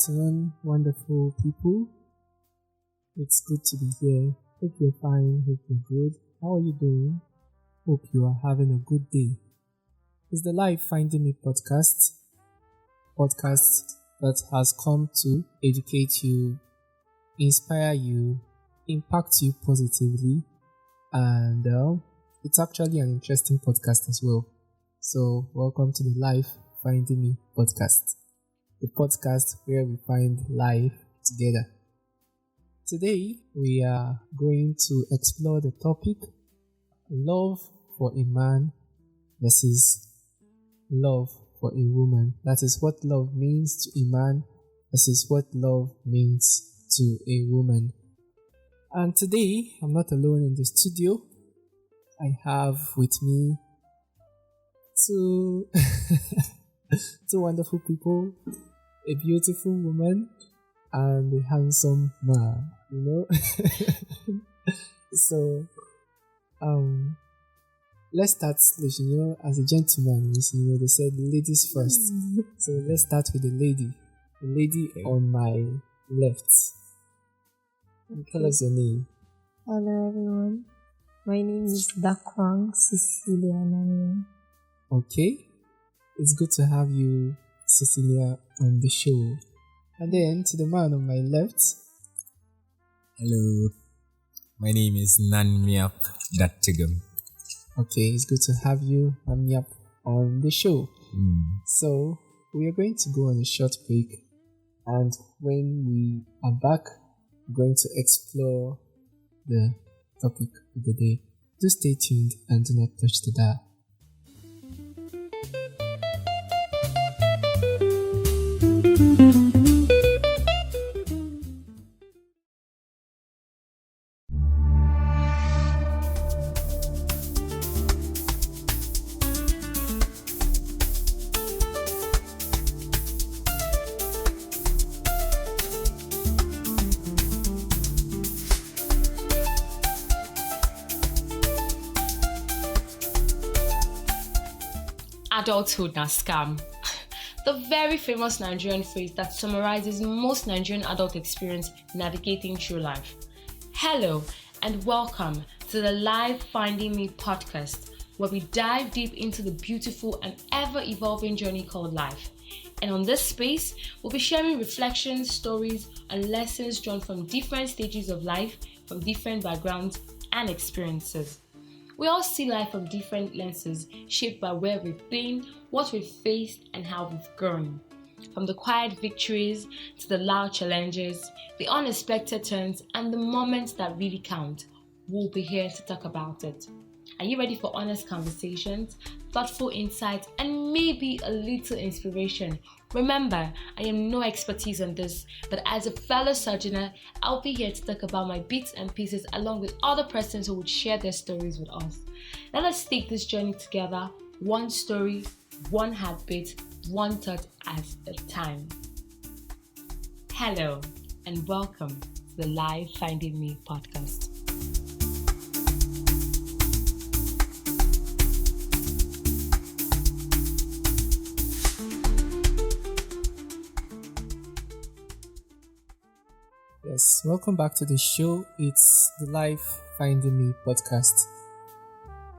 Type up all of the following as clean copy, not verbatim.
afternoon, wonderful people. It's good to be here. Hope you're fine. Hope you're good. How are you doing? Hope you are having a good day. It's the Life Finding Me podcast that has come to educate you, inspire you, impact you positively, and it's actually an interesting podcast as well. So, welcome to the Life Finding Me podcast, the podcast where we find life together. Today, we are going to explore the topic love for a man versus love for a woman. That is what love means to a man versus what love means to a woman. And today, I'm not alone in the studio. I have with me two wonderful people, a beautiful woman and a handsome man, So, let's start, as a gentleman, they said ladies first. So let's start with the lady on my left. Tell us your name. Hello everyone, my name is Dakwang Cecilia Nanya. Okay, it's good to have you, Cecilia, on the show. And then to the man on my left. Hello, my name is Nanmiap Datigam. Okay, it's good to have you, Nanmiap, on the show. So, we are going to go on a short break, and when we are back, we're going to explore the topic of the day. Do stay tuned and do not touch the dial. Adulthood na scam. The very famous Nigerian phrase that summarizes most Nigerian adult experience navigating through life. Hello and welcome to the Life Finding Me podcast, where we dive deep into the beautiful and ever-evolving journey called life. And on this space, we'll be sharing reflections, stories, and lessons drawn from different stages of life, from different backgrounds and experiences. We all see life from different lenses, shaped by where we've been, what we've faced, and how we've grown. From the quiet victories to the loud challenges, the unexpected turns, and the moments that really count, we'll be here to talk about it. Are you ready for honest conversations, thoughtful insights, and maybe a little inspiration? Remember, I am no expertise on this, but as a fellow sojourner, I'll be here to talk about my bits and pieces along with other persons who would share their stories with us. Now let's take this journey together, one story, one heartbeat, one thought at a time. Hello, and welcome to the Life Finding Me podcast. Yes, welcome back to the show. It's the Life Finding Me podcast.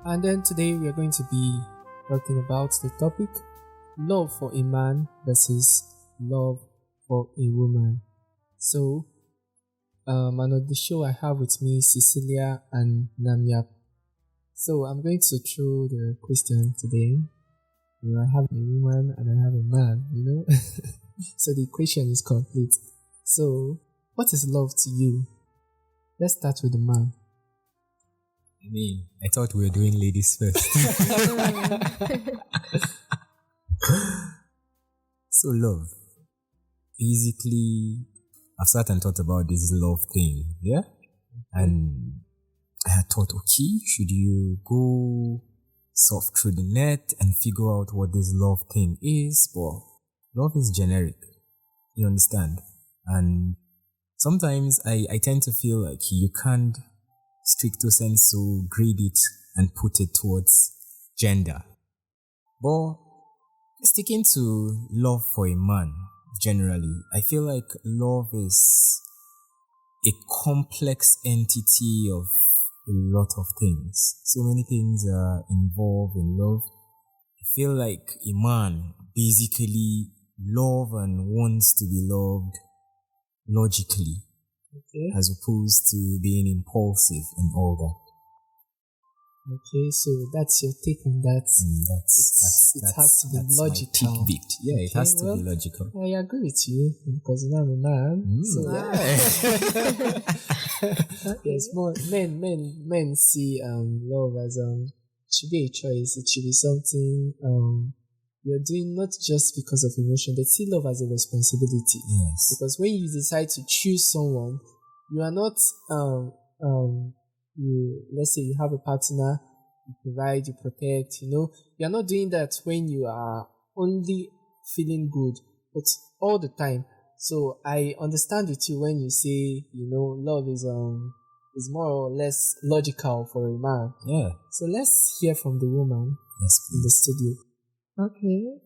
And then today we are going to be talking about the topic love for a man versus love for a woman. So, and on the show I have with me Cecilia and Namyap. So I'm going to throw the question today. I have a woman and I have a man, So the equation is complete. So, what is love to you? Let's start with the man. I thought we were doing ladies first. So love. Basically, I've sat and thought about this love thing, yeah? And I had thought, okay, should you go surf through the net and figure out what this love thing is? But love is generic, you understand? And sometimes I tend to feel like you can't stricto sensu grade it and put it towards gender. But sticking to love for a man generally. I feel like love is a complex entity of a lot of things. So many things are involved in love. I feel like a man basically love and wants to be loved logically, Okay. as opposed to being impulsive and all that. Okay, so that's your take on that. It has to be that's logical. my tidbit. Yeah, it Okay, has to well, be logical. I agree with you because I'm a man. So yes, more men see love as it should be a choice. It should be something you're doing not just because of emotion. They see love as a responsibility. Yes. Because when you decide to choose someone, you are not let's say you have a partner, you provide, you protect, you're not doing that when you are only feeling good, but all the time. So I understand with you when you say, love is more or less logical for a man. Yeah. So let's hear from the woman Yes, in the please. studio. Okay.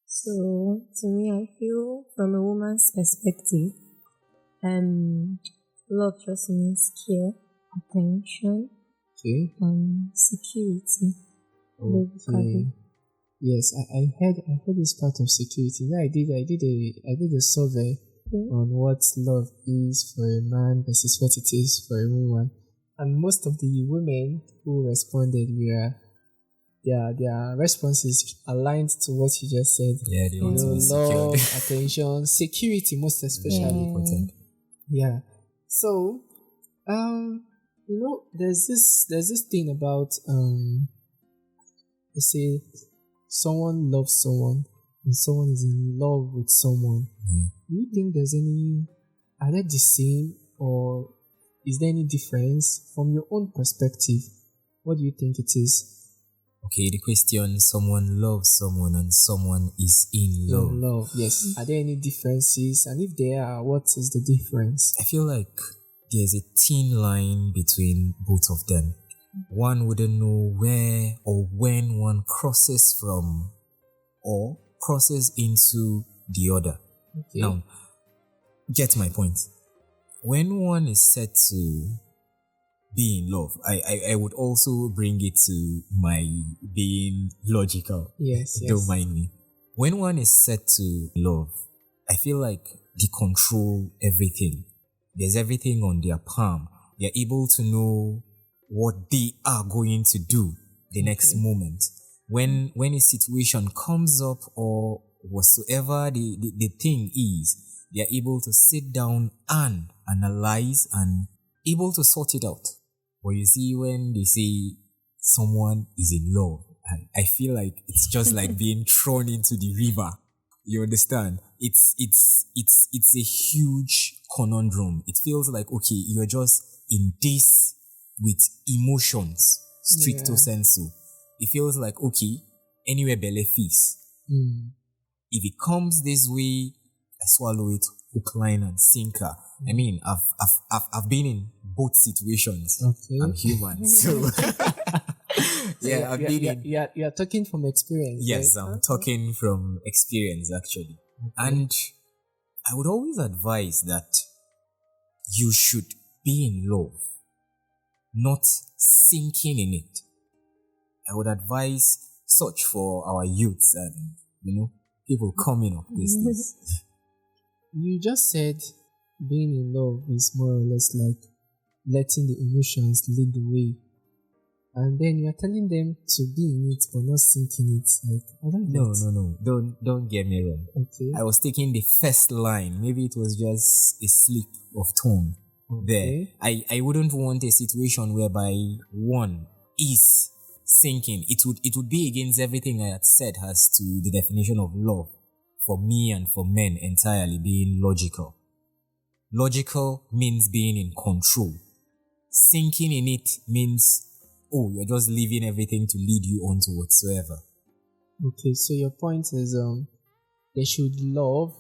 So to me, I feel from a woman's perspective, love just means care, attention, Okay. and security. Okay. Basically. Yes, I heard this part of security. Yeah, I did a survey on what love is for a man versus what it is for a woman. And most of the women who responded were their responses aligned to what you just said. Yeah, they want to be Love, secured. attention, security most especially. Important. Yeah. So, there's this thing about they say someone loves someone and someone is in love with someone. Do you think are they the same, or is there any difference from your own perspective? What do you think it is? Okay, the question, someone loves someone and someone is in love. In love, yes. Are there any differences? And if there are, what is the difference? I feel like there's a thin line between both of them. One wouldn't know where or when one crosses from or crosses into the other. Okay. Now, get my point. When one is said to be in love, I would also bring it to my being logical. Yes. Don't mind me. When one is set to love, I feel like they control everything. There's everything on their palm. They're able to know what they are going to do the next moment. When a situation comes up or whatsoever the thing is, they're able to sit down and analyze and able to sort it out. But you see, when they say someone is in love, I feel like it's just like being thrown into the river. You understand? It's a huge conundrum. It feels like, okay, you're just in this with emotions, stricto sensu. It feels like, okay, anywhere belly feast. If it comes this way, I swallow it hook, line, and sinker. I mean, I've been in both situations. Okay. I'm human, so yeah, I've been in. You are talking from experience. Yes, right? I'm talking from experience actually, and I would always advise that you should be in love, not sinking in it. I would advise such for our youths and people coming up these days. You just said being in love is more or less like letting the emotions lead the way. And then you're telling them to be in it but not sink in it. Like, I don't No. get. Don't get me wrong. Okay. I was taking the first line. Maybe it was just a slip of tongue there. I wouldn't want a situation whereby one is sinking. It would be against everything I had said as to the definition of love for me and for men entirely being logical. Logical means being in control. Sinking in it means, you're just leaving everything to lead you on to whatsoever. Okay, so your point is they should love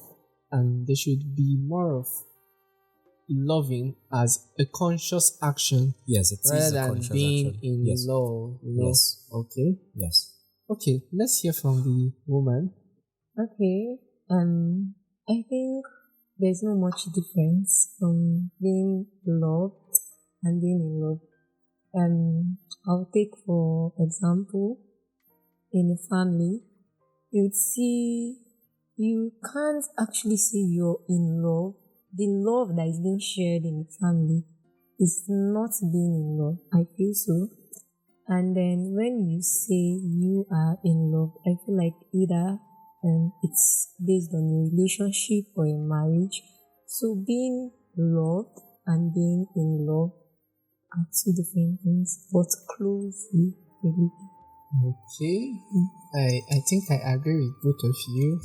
and they should be more of loving as a conscious action. Yes, it rather is a than conscious being action. in Yes. love. Yes. Okay. Yes. Okay, let's hear from the woman. Okay. I think there's no much difference from being loved and being in love. I'll take for example, in a family, you'd see you can't actually say you're in love. The love that is being shared in the family is not being in love. I feel so. And then when you say you are in love, I feel like either it's based on a relationship or a marriage. So being loved and being in love are two different things, but closely related. Okay. I think I agree with both of you.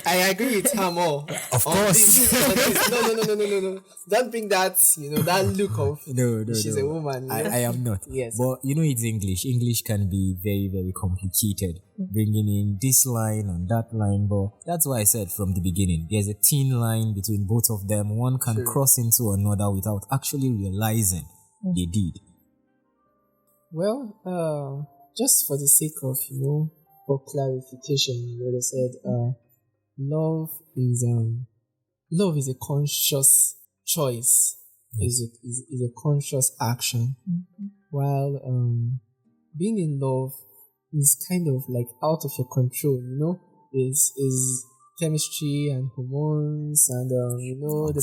I agree with her more. Of on course. this. No. Don't bring that, that look of No, she's a woman. I am not. Yes. But it's English. English can be very, very complicated. Bringing in this line and that line. But that's why I said from the beginning, there's a thin line between both of them. One can cross into another without actually realizing they did. Well, just for the sake of, for clarification, what I said, love is a conscious choice, is a conscious action, while being in love is kind of like out of your control, is chemistry and hormones and the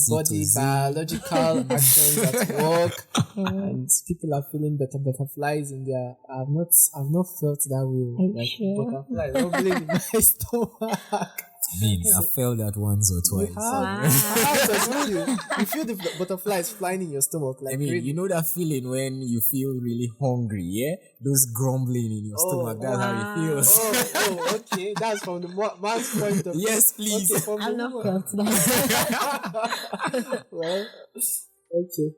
body biological actions at work, and people are feeling butterflies in their. I've not felt that way. Like Sure? butterflies rumbling in my stomach. I felt that once or twice. How does it feel? You feel the butterflies flying in your stomach, like really? You know that feeling when you feel really hungry, yeah? Those grumbling in your stomach, that's how it feels. Okay. That's from the man's point of view. Yes, please. Okay, from I've the not woman. felt that. Well, okay.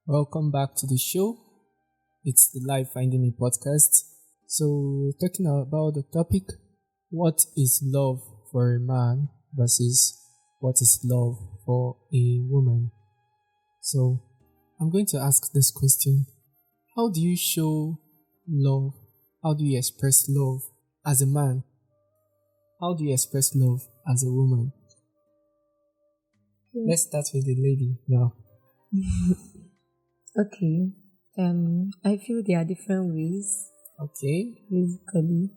Welcome back to the show. It's the Life Finding Me podcast. So, talking about the topic, what is love for a man versus what is love for a woman? So, I'm going to ask this question. How do you show love? How do you express love as a man? How do you express love as a woman? Let's start with the lady now. Okay. I feel there are different ways, Okay. basically.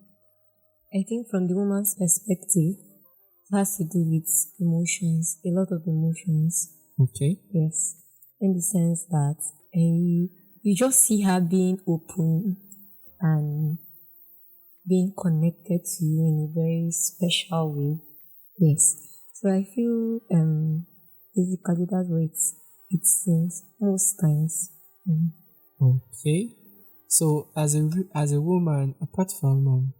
I think from the woman's perspective, it has to do with emotions, a lot of emotions. Okay. Yes. In the sense that you just see her being open and being connected to you in a very special way. Yes. So I feel basically that's what it seems most times. Okay. So as a woman, apart from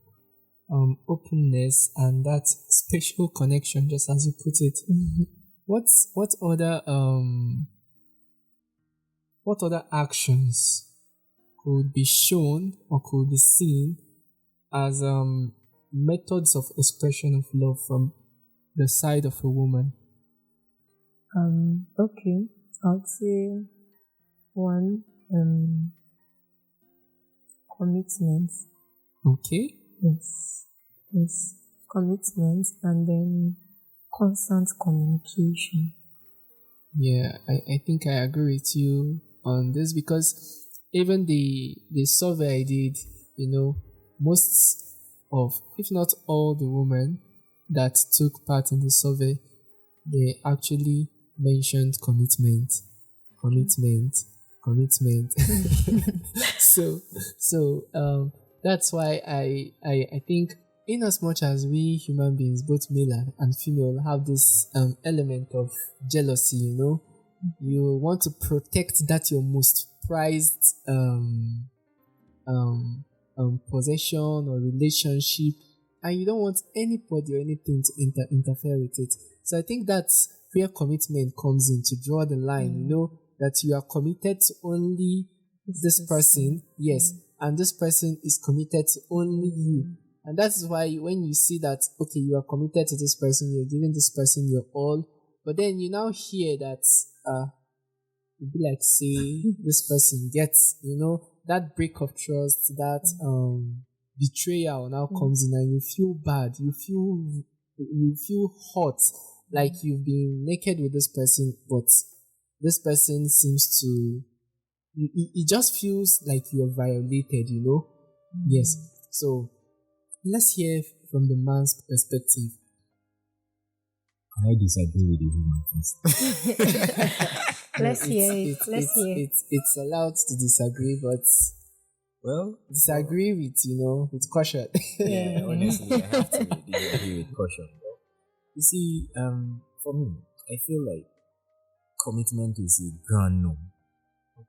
openness and that special connection, just as you put it, what other actions could be shown or could be seen as methods of expression of love from the side of a woman? Okay. I'd say one, commitment. Okay. Yes. Commitment, and then constant communication. Yeah, I think I agree with you on this, because even the survey I did, most of, if not all, the women that took part in the survey, they actually mentioned commitment. So that's why I think, in as much as we human beings, both male and female, have this element of jealousy, you want to protect that your most prized possession or relationship, and you don't want anybody or anything to interfere with it. So I think that's where commitment comes in, to draw the line, that you are committed to only this person, yes, and this person is committed to only you. And that is why when you see that, okay, you are committed to this person, you're giving this person your all, but then you now hear that you'll be like, say, this person gets, that break of trust, that betrayal now comes in, and you feel bad, you feel hot, like you've been naked with this person, but this person seems to, it just feels like you're violated. Yes. So let's hear from the man's perspective. I disagree with the woman first. Let's hear it. Let's hear. It's allowed to disagree, but Well, disagree with caution. yeah, honestly, I have to disagree with caution. You see, for me, I feel like commitment is a grand no.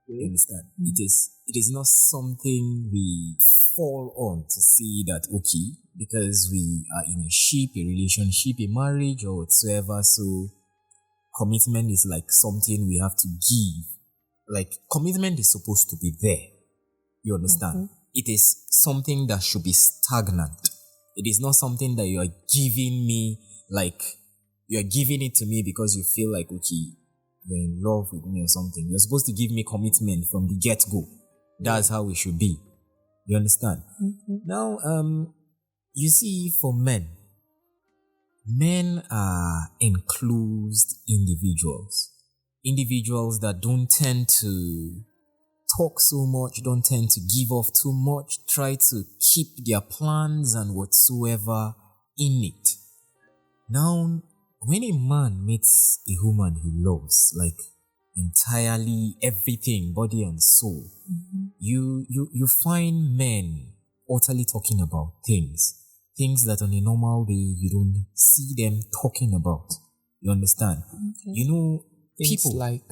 You understand? It is not something we fall on to see that okay, because we are in a relationship, a marriage or whatsoever, so commitment is like something we have to give. Like commitment is supposed to be there. You understand? It is something that should be stagnant. It is not something that you are giving me, like you are giving it to me because you feel like okay, you're in love with me or something. You're supposed to give me commitment from the get-go. That's how it should be. You understand? Now, you see, for men are enclosed individuals. Individuals that don't tend to talk so much, don't tend to give off too much, try to keep their plans and whatsoever in it. Now, when a man meets a woman he loves, like entirely everything, body and soul, you find men utterly talking about things that on a normal day you don't see them talking about. You understand? Things people like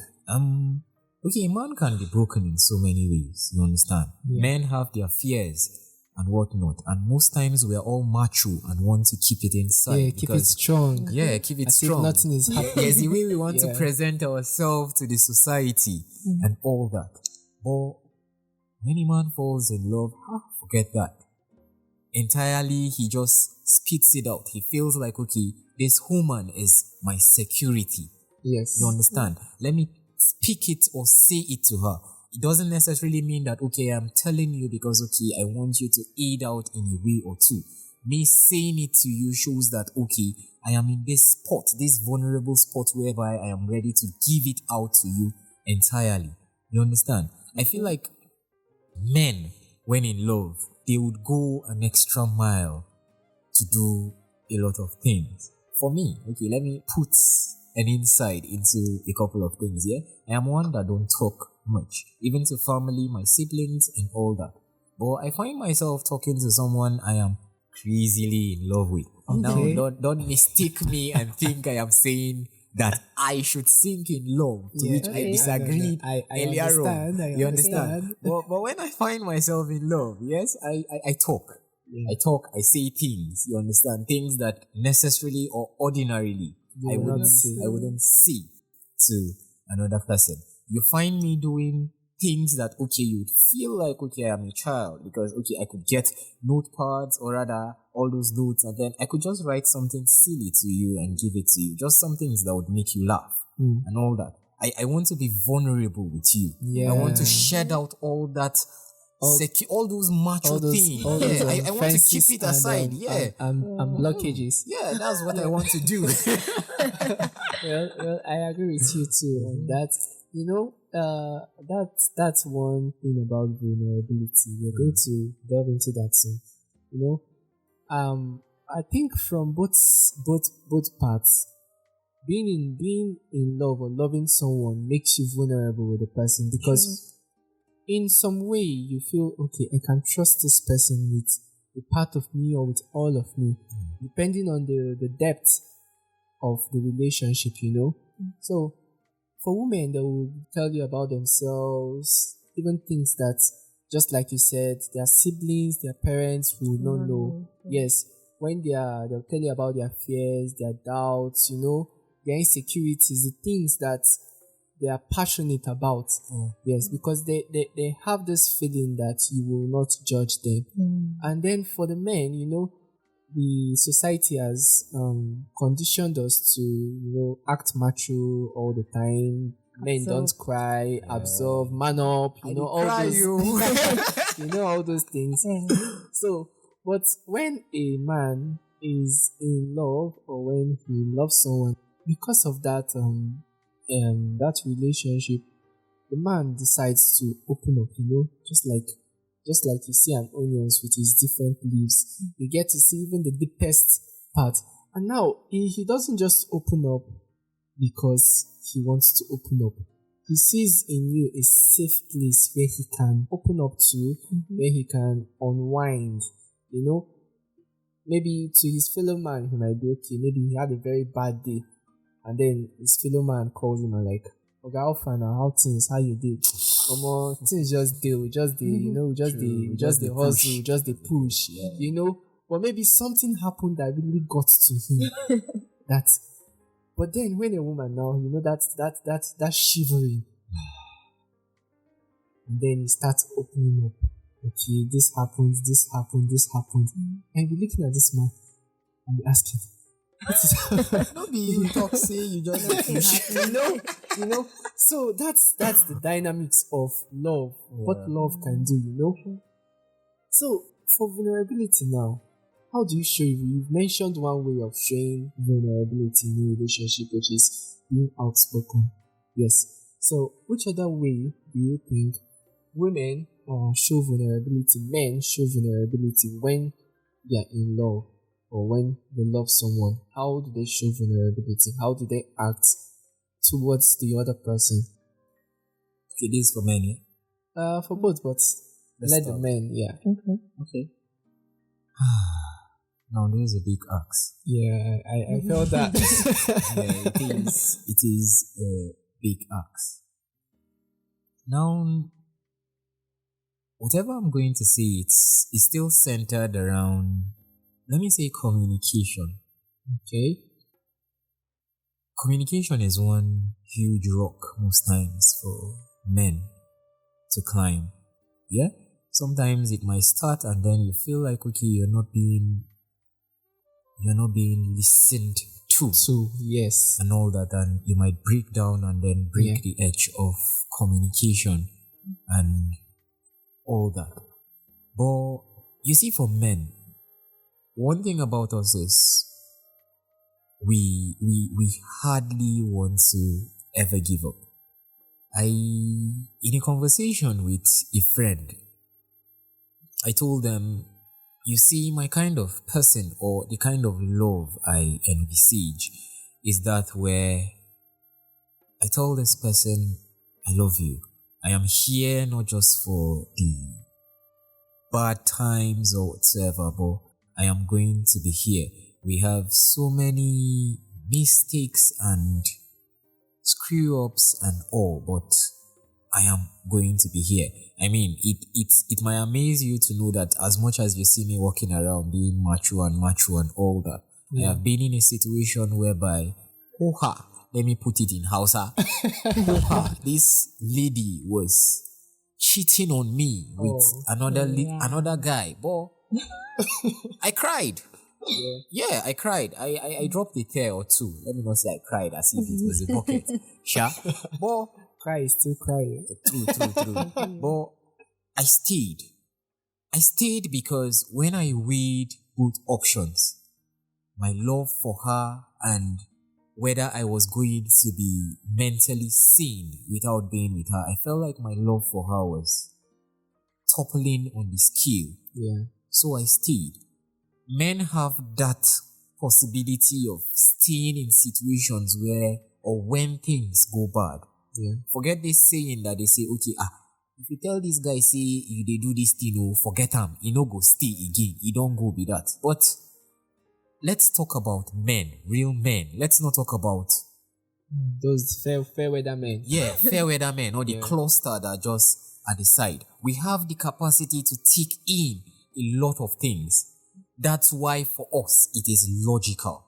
okay, a man can be broken in so many ways. You understand? Yeah. Men have their fears and whatnot, and most times we are all macho and want to keep it inside. keep it strong. Yeah, keep it As if strong. nothing is happening. There's the way we want to Yeah. present ourselves to the society and all that. But when a man falls in love, forget that. Entirely, he just spits it out. He feels like, okay, this woman is my security. Yes. You understand? Let me speak it or say it to her. It doesn't necessarily mean that, okay, I'm telling you because, okay, I want you to aid out in a way or two. Me saying it to you shows that, okay, I am in this spot, this vulnerable spot whereby I am ready to give it out to you entirely. You understand? I feel like men, when in love, they would go an extra mile to do a lot of things. For me, okay, let me put an insight into a couple of things, yeah? I am one that don't talk much, even to family, my siblings, and all that. But I find myself talking to someone I am crazily in love with. Okay. Now, don't mistake me and think I am saying that I should sink in love, to which I disagreed I earlier on. understand. You understand? But when I find myself in love, yes, I talk. Yeah. I talk, I say things, you understand? Things that necessarily or ordinarily I wouldn't say to another person. You find me doing things that, okay, you'd feel like, okay, I'm a child because, okay, I could get notepads or rather all those notes and then I could just write something silly to you and give it to you. Just some things that would make you laugh and all that. I want to be vulnerable with you. Yeah. I want to shed out all that all those macho things. I want to keep it aside. And blockages. Yeah, that's what I want to do. well, I agree with you too on that. That's one thing about vulnerability. We're going to delve into that soon. I think from both parts, being in love or loving someone makes you vulnerable with the person because in some way you feel okay, I can trust this person with a part of me or with all of me, depending on the depth of the relationship, So for women, they will tell you about themselves, even things that, just like you said, their siblings, their parents will not know. Yes, when they'll tell you about their fears, their doubts, their insecurities, the things that they are passionate about. Yes, because they have this feeling that you will not judge them. And then for the men, the society has conditioned us to, act macho all the time, Men don't cry, absorb, man up, I all cry, those all those things. So, but when a man is in love or when he loves someone, because of that relationship, the man decides to open up, just like you see an onions with its different leaves. You get to see even the deepest part. And now he doesn't just open up because he wants to open up. He sees in you a safe place where he can open up to, where he can unwind, Maybe to his fellow man, he might be okay. Maybe he had a very bad day. And then his fellow man calls him and like, okay, how far now? How things? How you did? Things just deal, just the hustle, just the push, But maybe something happened that really got to him. But then when a woman now, that shivering, and then he starts opening up. Okay, this happens, and you're looking at this man and be asking, Not be you talk, say you just So that's the dynamics of love. What love can do, So for vulnerability now, how do you show it? You've mentioned one way of showing vulnerability in a relationship, which is being outspoken. Yes. So which other way do you think women show vulnerability, men show vulnerability when they are in love or when they love someone? How do they show vulnerability? How do they act towards the other person? Okay, this is for men, yeah? For both, but let the men, yeah. Okay. Now there's a big axe. Yeah, I felt that. Yeah, it is a big axe. Now, whatever I'm going to say, it's still centered around, let me say, communication. Okay? Communication is one huge rock most times for men to climb. Yeah? Sometimes it might start and then you feel like, okay, you're not being listened to. Yes. And all that, and you might break down and then break the edge of communication and all that. But you see, for men, one thing about us is we hardly want to ever give up. In a conversation with a friend, I told them, you see, my kind of person or the kind of love I envisage is that where I told this person, I love you. I am here not just for the bad times or whatever, but I am going to be here. We have so many mistakes and screw-ups and all, but I am going to be here. I mean, it might amaze you to know that as much as you see me walking around being macho and all that, I have been in a situation whereby, let me put it in Hausa, this lady was cheating on me with another guy. But I cried. Yeah, I cried. I dropped a tear or two. Let me not say I cried as if it was a bucket. Sure. But cry is still crying. True. But I stayed. I stayed because when I weighed both options, my love for her and whether I was going to be mentally sane without being with her, I felt like my love for her was toppling on the scale. Yeah. So I stayed. Men have that possibility of staying in situations where or when things go bad. Yeah. Forget this saying that they say, okay, if you tell this guy, say, you they do this thing, forget him, he no go stay again, he don't go be that. But let's talk about men, real men. Let's not talk about those fair weather men. Yeah, fair weather men or the cluster that just at the side. We have the capacity to take in a lot of things. That's why for us it is logical.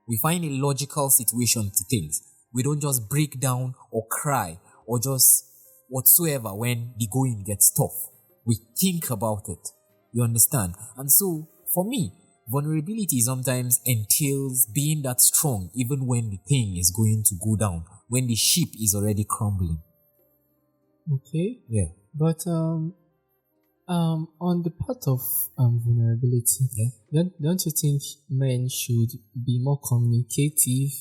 We find a logical situation to things. We don't just break down or cry or just whatsoever when the going gets tough. We think about it. You understand? And so, for me, vulnerability sometimes entails being that strong even when the thing is going to go down, when the ship is already crumbling. Okay. Yeah. But on the part of vulnerability, don't you think men should be more communicative,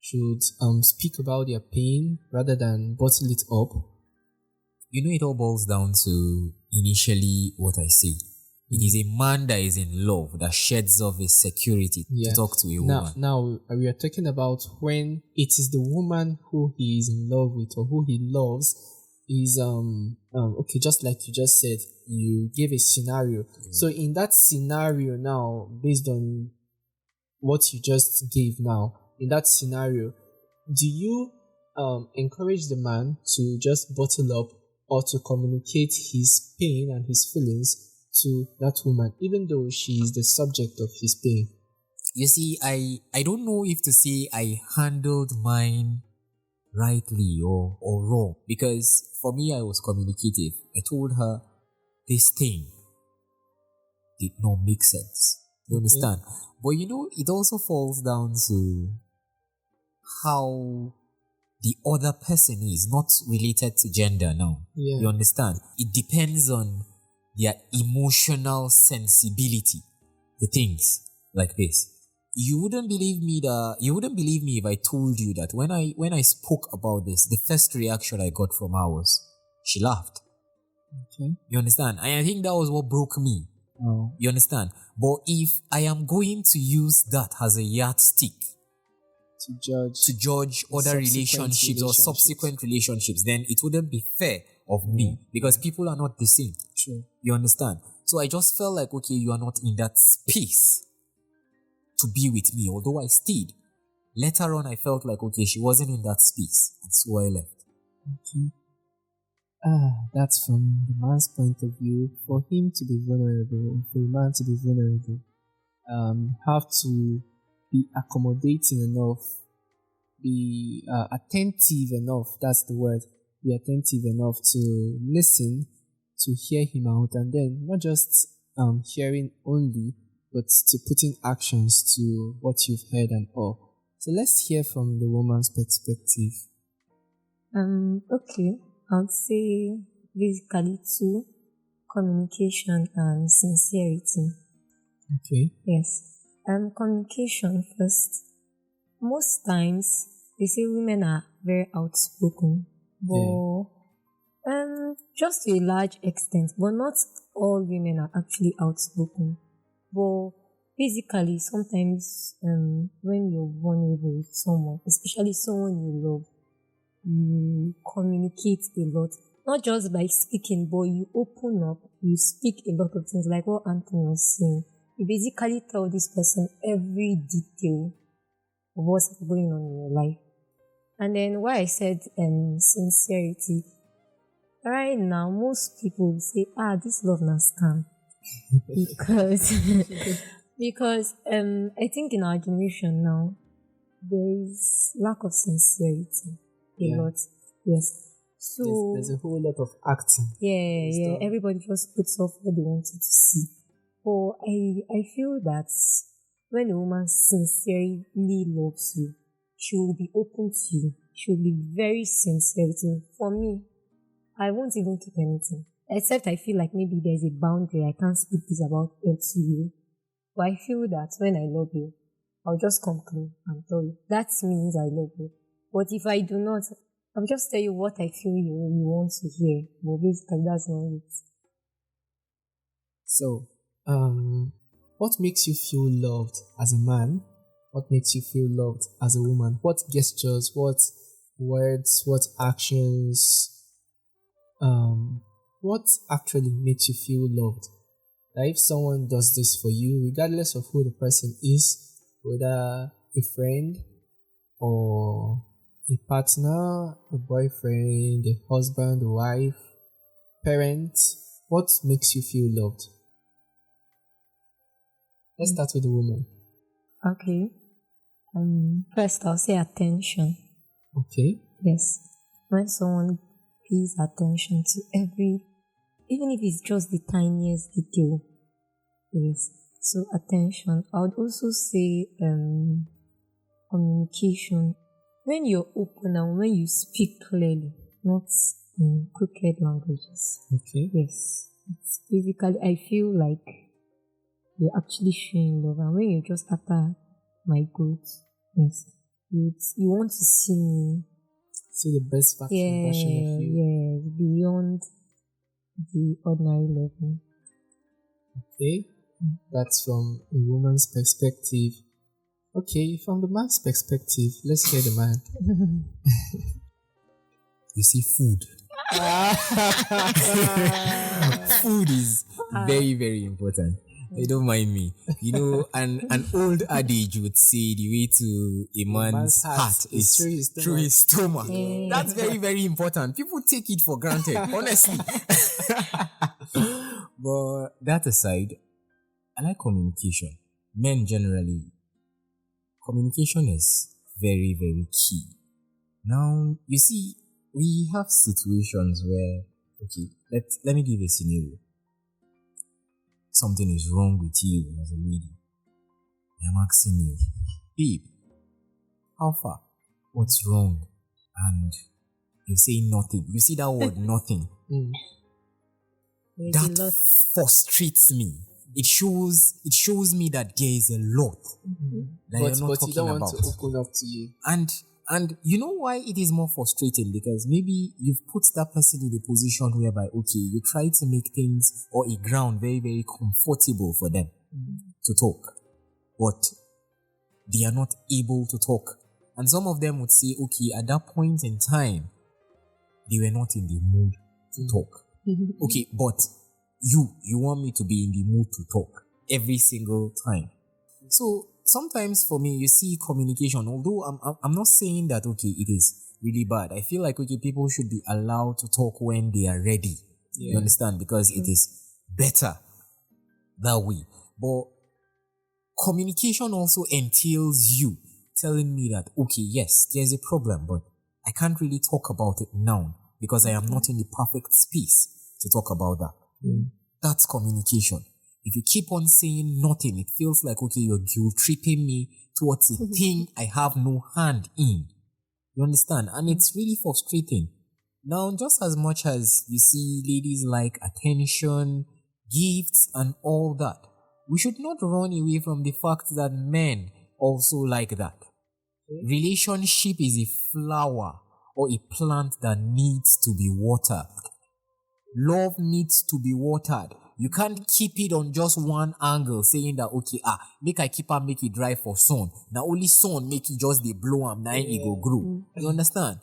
should speak about their pain rather than bottle it up? You know, it all boils down to initially what I say. It is a man that is in love that sheds off his security to talk to a woman. Now we are talking about when it is the woman who he is in love with or who he loves. Is okay, just like you just said, you gave a scenario. So in that scenario now, based on what you just gave now, in that scenario, do you encourage the man to just bottle up or to communicate his pain and his feelings to that woman, even though she is the subject of his pain? You see, I don't know if to say I handled mine rightly or wrong, because for me I was communicative. I told her this thing did not make sense. You understand? But you know, it also falls down to how the other person is, not related to gender now. Yeah. You understand? It depends on their emotional sensibility to things like this. You wouldn't believe me if I told you that when I spoke about this, the first reaction I got from her was she laughed. Okay. You understand? And I think that was what broke me. Oh. You understand? But if I am going to use that as a yardstick to judge other relationships or subsequent relationships, then it wouldn't be fair of me, because people are not the same. True. You understand? So I just felt like, okay, you are not in that space to be with me, although I stayed. Later on, I felt like, okay, she wasn't in that space, and so I left. Okay. That's from the man's point of view. For him to be vulnerable, for a man to be vulnerable, have to be accommodating enough, be attentive enough. That's the word. Be attentive enough to listen, to hear him out, and then not just hearing only, but to putting actions to what you've heard and all. So let's hear from the woman's perspective. Okay. I'd say basically two: communication and sincerity. Okay. Yes. Communication first. Most times they say women are very outspoken, but just to a large extent, but not all women are actually outspoken. But basically, sometimes when you're vulnerable with someone, especially someone you love, you communicate a lot. Not just by speaking, but you open up, you speak a lot of things, like what Anthony was saying. You basically tell this person every detail of what's going on in your life. And then why I said sincerity, right now most people say, this love na scam. because I think in our generation now there is lack of sincerity a lot. Yes. So there's a whole lot of acting. Yeah. Everybody just puts off what they wanted to see. But I feel that when a woman sincerely loves you, she will be open to you. She will be very sincere with you. For me, I won't even keep anything. Except I feel like maybe there's a boundary. I can't speak this about it to you. But I feel that when I love you, I'll just come clean and tell you. That means I love you. But if I do not, I'll just tell you what I feel you want to hear. But basically, that's not it. So, what makes you feel loved as a man? What makes you feel loved as a woman? What gestures, what words, what actions, what actually makes you feel loved? Like if someone does this for you, regardless of who the person is, whether a friend or a partner, a boyfriend, a husband, a wife, parent, what makes you feel loved? Let's start with the woman. Okay. First I'll say attention. Okay. Yes. When someone pays attention to even if it's just the tiniest detail. Yes. So attention. I would also say communication. When you're open and when you speak clearly, not in crooked languages. Okay. Yes. It's basically, I feel like you're actually showing love. And when you're just after my growth, yes, you want to see me. See the best version of you. Yeah, beyond the ordinary level. Okay. That's from a woman's perspective. Okay, from the man's perspective, let's hear the man. You see, food. Food is very, very important. Don't mind me. You know, an old adage would say the way to a man's heart is through his stomach. Yeah. That's very, very important. People take it for granted, honestly. But that aside, I like communication. Men generally, communication is very, very key. Now, you see, we have situations where, okay, let me give a scenario. Something is wrong with you as a lady. I'm asking you, babe, how far? What's wrong? And you say nothing. You see that word nothing. That frustrates me. It shows me that there is a lot that you're not but talking you don't about. want to open up to you. And you know why it is more frustrating? Because maybe you've put that person in a position whereby, okay, you try to make things or a ground very, very comfortable for them to talk. But they are not able to talk. And some of them would say, okay, at that point in time, they were not in the mood to talk. Okay, but you want me to be in the mood to talk every single time. So sometimes for me, you see communication, although I'm not saying that, okay, it is really bad. I feel like, okay, people should be allowed to talk when they are ready. You understand? Because it is better that way. But communication also entails you telling me that, okay, yes, there's a problem, but I can't really talk about it now because I am not in the perfect space to talk about that. That's communication. If you keep on saying nothing, it feels like, okay, you're guilt tripping me towards a thing I have no hand in. You understand? And it's really frustrating. Now, just as much as you see ladies like attention, gifts, and all that, we should not run away from the fact that men also like that. Relationship is a flower or a plant that needs to be watered. Love needs to be watered. You can't keep it on just one angle, saying that, okay, make I keep on make it dry for sun. Now only sun make it just the blow and now it go grow. You understand?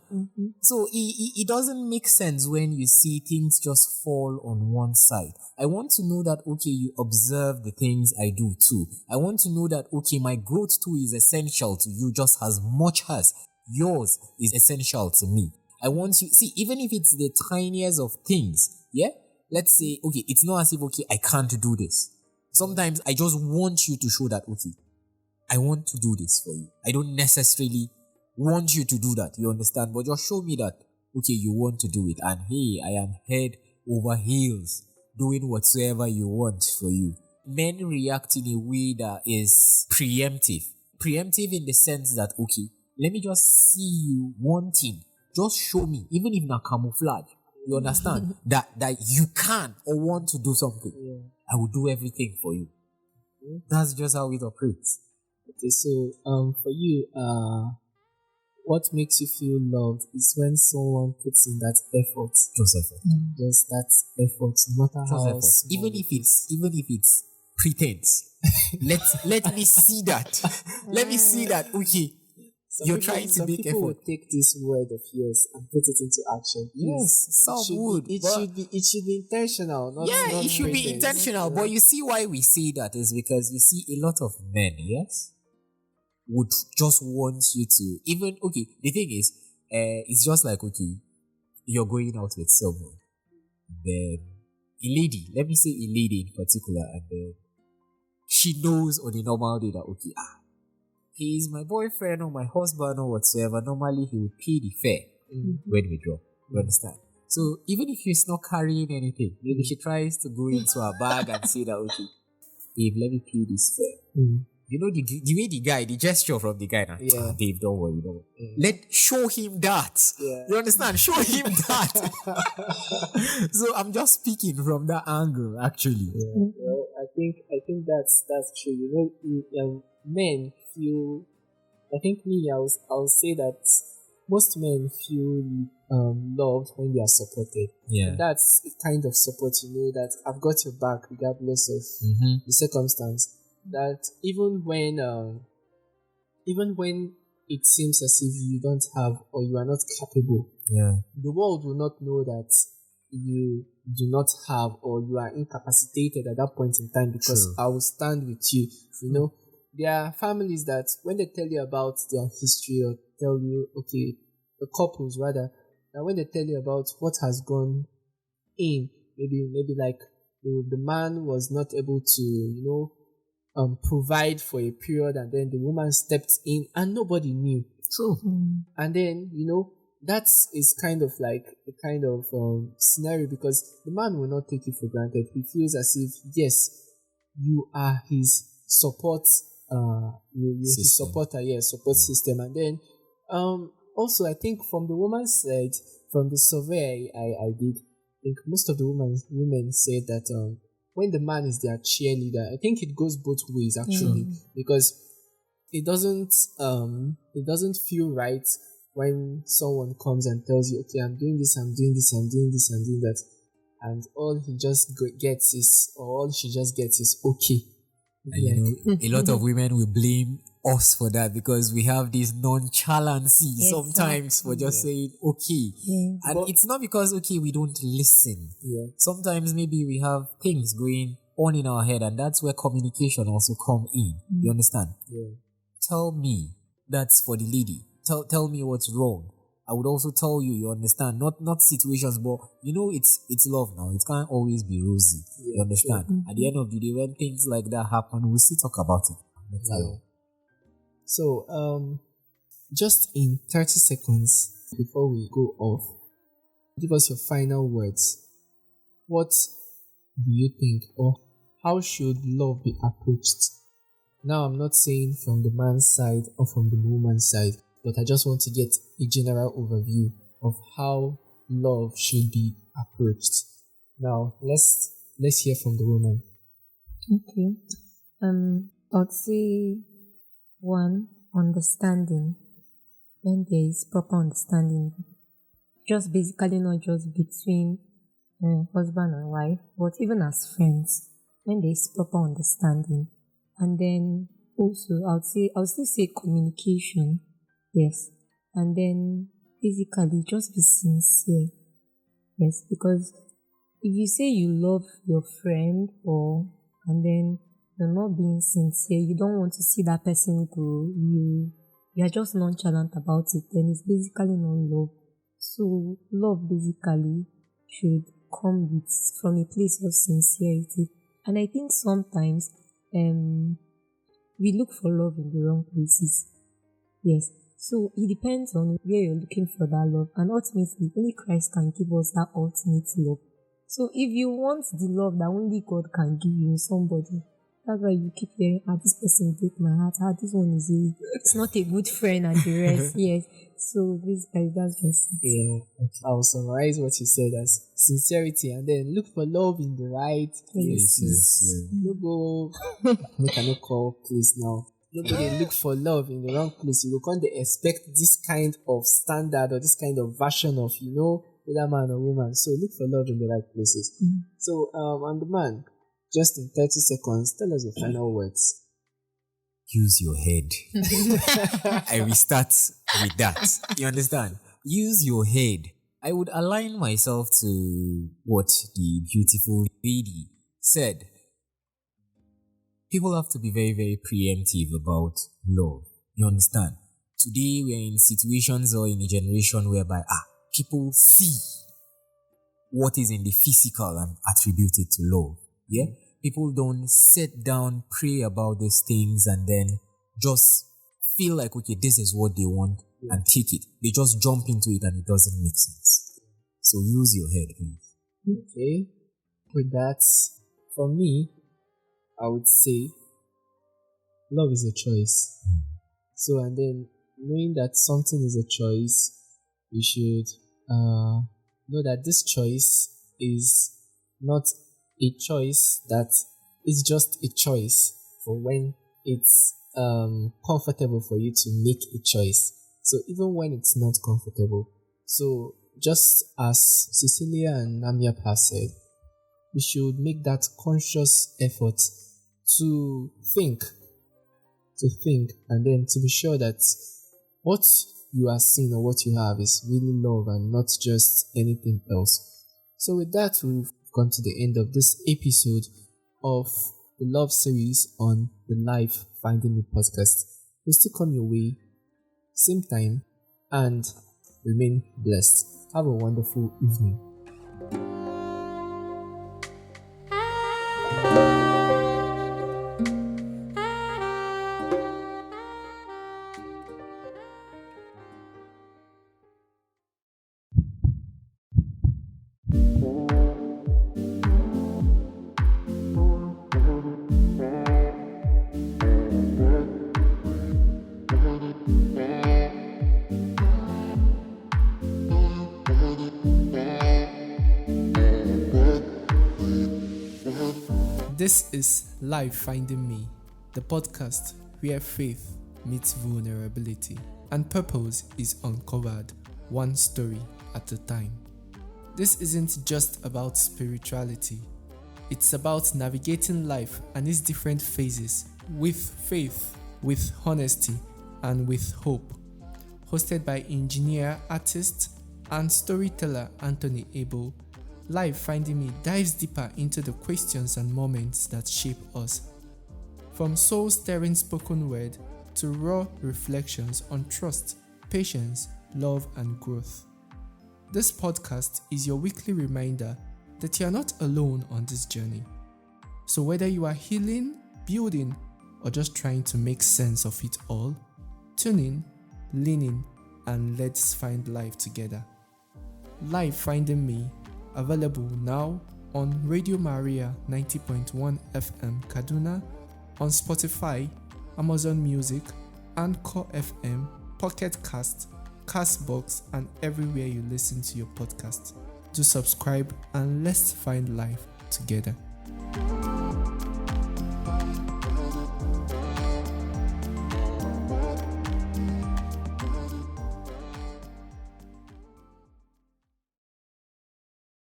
So it doesn't make sense when you see things just fall on one side. I want to know that, okay, you observe the things I do too. I want to know that, okay, my growth too is essential to you just as much as yours is essential to me. I want you, see, even if it's the tiniest of things, yeah? Let's say, okay, it's not as if, okay, I can't do this. Sometimes I just want you to show that, okay, I want to do this for you. I don't necessarily want you to do that, you understand? But just show me that, okay, you want to do it. And hey, I am head over heels doing whatsoever you want for you. Men react in a way that is preemptive. Preemptive in the sense that, okay, let me just see you wanting. Just show me, even if not camouflage. You understand? that you can or want to do something. I will do everything for you. That's just how it operates. Okay, so for you, what makes you feel loved is when someone puts in that effort. Just effort. Just that effort, no matter Just how effort. small Even if it's pretense. let me see that. Let me see that. Okay. You're trying to make people effort. would take this word of yours and put it into action. Yes, some would. It should be intentional. Not It should be pretense. intentional. But you see why we say that is because you see a lot of men, yes, would just want you to even, okay, the thing is, it's just like, okay, you're going out with someone, then a lady, let me say a lady in particular, and then she knows on a normal day that, okay, he is my boyfriend or my husband or whatsoever. Normally, he would pay the fare when we drop. You understand? So even if he's not carrying anything, maybe she tries to go into her bag and say that, okay, Babe, let me play this fair. You know the way the gesture from the guy now. Yeah. "Ah, babe, don't worry. Show him that. Yeah. You understand? Show him that. So I'm just speaking from that angle, actually. Well, I think that's true. Men feel. I think I'll say that most men feel loved when they are supported. Yeah. And that's a kind of support, that I've got your back regardless of the circumstance. That even when it seems as if you don't have or you are not capable, Yeah. the world will not know that you do not have or you are incapacitated at that point in time, because True. I will stand with you. There are families that when they tell you about their history, or tell you, okay, the couples rather, that when they tell you about what has gone in, maybe like the man was not able to, provide for a period, and then the woman stepped in and nobody knew. True. And then, that is kind of like a kind of scenario, because the man will not take you for granted. He feels as if, yes, you are his support, his supporter, support system. And then, also, I think from the woman's side, from the survey I did, I think most of the women said that when the man is their cheerleader, I think it goes both ways actually, because it doesn't feel right when someone comes and tells you, okay, I'm doing this, I'm doing this, I'm doing this, I'm doing that, and all he just gets is, or all she just gets is okay. And a lot of women will blame us for that, because we have this nonchalancy sometimes for just saying okay. And it's not because we don't listen. Sometimes maybe we have things going on in our head, and that's where communication also come in. You understand? Tell me, that's for the lady. Tell me what's wrong. I would also tell you, you understand? Not situations, but it's love now. It can't always be rosy. You understand? At the end of the day, when things like that happen, we'll still talk about it. So, just in 30 seconds before we go off, give us your final words. What do you think, or how should love be approached? Now, I'm not saying from the man's side or from the woman's side, but I just want to get a general overview of how love should be approached. Now, let's hear from the woman. Okay. I'd say one, understanding. When there is proper understanding, just basically not just between husband and wife, but even as friends. When there is proper understanding, and then also I'll still say communication. Yes. And then basically just be sincere. Yes, because if you say you love your friend and then you're not being sincere, you don't want to see that person go, you're just nonchalant about it, then it's basically not love. So love basically should come from a place of sincerity. And I think sometimes we look for love in the wrong places. Yes. So it depends on where you're looking for that love, and ultimately only Christ can give us that ultimate love. So if you want the love that only God can give you in somebody, that's why you keep hearing, this person break my heart, this one it's not a good friend and the rest. Yes. So basically that's just it. Yeah. I'll summarize what you said as sincerity, and then look for love in the right places. You go make a call place now. Nobody look for love in the wrong place. You can't expect this kind of standard or this kind of version of, whether man or woman. So look for love in the right places. So, and the man, just in 30 seconds, tell us your final words. Use your head. I restart with that. You understand? Use your head. I would align myself to what the beautiful lady said. People have to be very, very preemptive about love. You understand? Today we are in situations or in a generation whereby people see what is in the physical and attribute it to love. Yeah? People don't sit down, pray about these things, and then just feel like, okay, this is what they want and take it. They just jump into it and it doesn't make sense. So use your head, please. Okay. With that, for me, I would say love is a choice. So, and then knowing that something is a choice, we should know that this choice is not a choice that is just a choice for when it's comfortable for you to make a choice. So even when it's not comfortable. So just as Cecilia and Namia has said, we should make that conscious effort to think, and then to be sure that what you are seeing or what you have is really love and not just anything else. So with that, we've come to the end of this episode of the love series on the Life Finding Me podcast. We'll still come your way, same time, and remain blessed. Have a wonderful evening. This is Life Finding Me, the podcast where faith meets vulnerability and purpose is uncovered one story at a time. This isn't just about spirituality, it's about navigating life and its different phases with faith, with honesty, and with hope. Hosted by engineer, artist, and storyteller Anthony Abel, Life Finding Me dives deeper into the questions and moments that shape us. From soul-stirring spoken word to raw reflections on trust, patience, love, and growth. This podcast is your weekly reminder that you are not alone on this journey. So whether you are healing, building, or just trying to make sense of it all, tune in, lean in, and let's find life together. Life Finding Me, available now on Radio Maria 90.1 FM Kaduna, on Spotify, Amazon Music, Anchor FM, Pocket Cast, Castbox, and everywhere you listen to your podcast. Do subscribe and let's find life together.